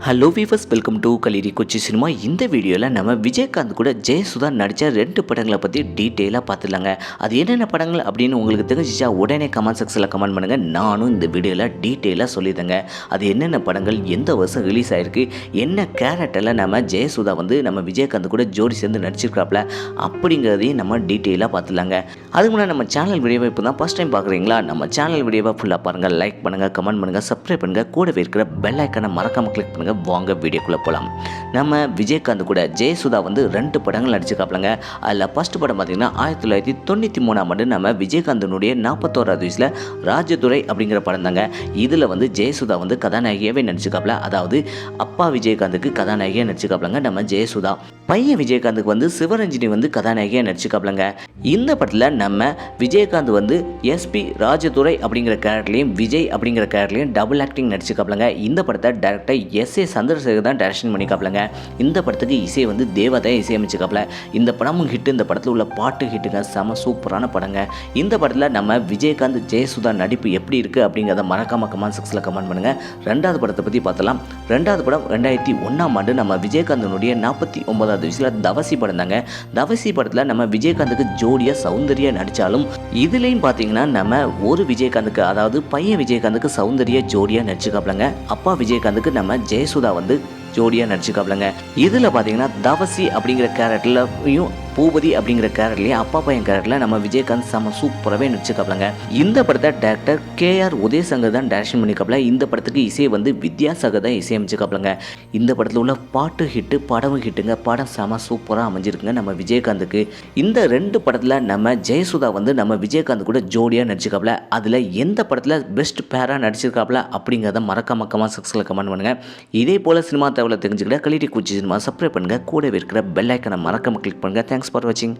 Hello viewers, welcome to கலிரி Kochi cinema. இந்த வீடியோவில் நம்ம விஜயகாந்த் கூட ஜெயசுதா நடித்த 2 படங்களை பற்றி டீட்டெயிலாக பார்த்துடலாங்க. அது என்னென்ன படங்கள் அப்படின்னு உங்களுக்கு தெரிஞ்சிச்சா உடனே கமெண்ட் செக்ஷனில் கமெண்ட் பண்ணுங்கள். நானும் இந்த வீடியோவில் டீட்டெயிலாக சொல்லியிருந்தேங்க. அது என்னென்ன படங்கள், எந்த வருஷம் ரிலீஸ் ஆகிருக்கு, என்ன கேரக்டரில் நம்ம ஜெயசுதா வந்து நம்ம விஜயகாந்த் கூட ஜோடி சேர்ந்து நடிச்சிருக்காப்புல அப்படிங்கிறதையும் நம்ம டீட்டெயிலாக பார்த்துடலாங்க. அதுக்கு முன்னாடி நம்ம சேனல் வீடியோவை இப்போ தான் ஃபஸ்ட் டைம் பார்க்குறீங்களா, நம்ம சேனல் வீடியோவை ஃபுல்லாக பாருங்கள், லைக் பண்ணுங்கள், கமெண்ட் பண்ணுங்கள், சப்ஸ்கிரைப் பண்ணுங்கள், கூடவே இருக்கிற பெல் ஐக்கானை மறக்காமல் கிளிக் பண்ணுங்கள். வாங்க வீடியோக்குள்ளே போகலாம். நம்ம விஜயகாந்த் கூட ஜெயசுதா வந்து 2 படங்கள் நடிச்சிருக்காப்லங்க. அதில் ஃபர்ஸ்ட் படம் பார்த்தீங்கன்னா 1993ஆம் ஆண்டு நம்ம விஜயகாந்தனுடைய 41வது வயசில் ராஜதுரை அப்படிங்கிற படம் தாங்க. இதில் வந்து ஜெயசுதா வந்து கதாநாயகியாகவே நடிச்சிருக்காப்ல. அதாவது அப்பா விஜயகாந்துக்கு கதாநாயகியாக நடிச்சிருக்காப்லங்க நம்ம ஜெயசுதா. பையன் விஜயகாந்துக்கு வந்து சிவரஞ்சினி வந்து கதாநாயகியாக நடிச்சிருக்காப்லங்க. இந்த படத்தில் நம்ம விஜயகாந்த் வந்து எஸ்பி ராஜதுரை அப்படிங்கிற கேரக்டர்லையும் விஜய் அப்படிங்கிற கேரக்டர்லையும் டபுள் ஆக்டிங் நடிச்சிருக்காப்லங்க. இந்த படத்தை டைரக்டர் எஸ்.ஏ. சந்திரசேகர் தான் டைரக்ஷன் பண்ணிக்காப்லங்க. இந்த படத்துக்கு இசை வந்து தேவா தான் இசையமைச்சிக்காப்ல. இந்த படமும் ஹிட்டு. இந்த படத்தில் உள்ள பாட்டு ஹிட்டுங்க, செம சூப்பரான படங்க. இந்த படத்தில் நம்ம விஜயகாந்த் ஜெயசுதா நடிப்பு எப்படி இருக்குது அப்படிங்கிறத மறக்காம கமெண்ட் செக்ஷனில் கமெண்ட் பண்ணுங்கள். 2வது படத்தை பற்றி பார்த்தலாம். 2வது படம் 2001ஆம் ஆண்டு நம்ம விஜயகாந்தனுடைய 49வது வயசில் தவசி படம் தாங்க. தவசி படத்தில் நம்ம விஜயகாந்துக்கு ஜோடியாக சௌந்தர்யா நடித்தாலும் இதுலேயும் பார்த்தீங்கன்னா நம்ம ஒரு விஜயகாந்துக்கு, அதாவது பையன் விஜயகாந்துக்கு சௌந்தர்யா ஜோடியாக நடிச்சிருக்காப்லங்க. அப்பா விஜயகாந்துக்கு நம்ம ஜெயசுதா வந்து ஜோடியாக நடிச்சிருக்காப்லங்க. இதில் பார்த்தீங்கன்னா தவசி அப்படிங்கிற கேரக்டர்லையும் பூபதி அப்படிங்கிற கேரக்டர்லையும் அப்பா பையன் கேரக்டரில் நம்ம விஜயகாந்த் செம சூப்பராகவே நடிச்சிருக்காப்லங்க. இந்த படத்தை டேரக்டர் KR உதயசங்கர் தான் டைரக்ஷன் பண்ணிக்காப்ல. இந்த படத்துக்கு இசையை வந்து வித்யாசாகர் தான் இசையமைச்சிருக்காப்லங்க. இந்த படத்தில் உள்ள பாட்டு ஹிட்டு, படமும் ஹிட்டுங்க. படம் செம சூப்பராக அமைஞ்சிருக்குங்க நம்ம விஜயகாந்துக்கு. இந்த 2 படத்தில் நம்ம ஜெயசுதா வந்து நம்ம விஜயகாந்த் கூட ஜோடியாக நடிச்சிருக்காப்ல. அதில் எந்த படத்தில் பெஸ்ட் பேராக நடிச்சிருக்காப்ல அப்படிங்கிறத மறக்காம கமெண்ட் செக்ஷனில் கமெண்ட் பண்ணுங்கள். இதே போல் சினிமா தகவலை தெரிஞ்சுக்கிட்ட கலிரி கொச்சி சினிமா சப்ஸ்கிரைப் பண்ணுங்கள். கூடவே இருக்கிற பெல் ஐக்கானை மறக்காம கிளிக் பண்ணுங்கள். தேங்க்ஸ் ஃபார் வாட்சிங்.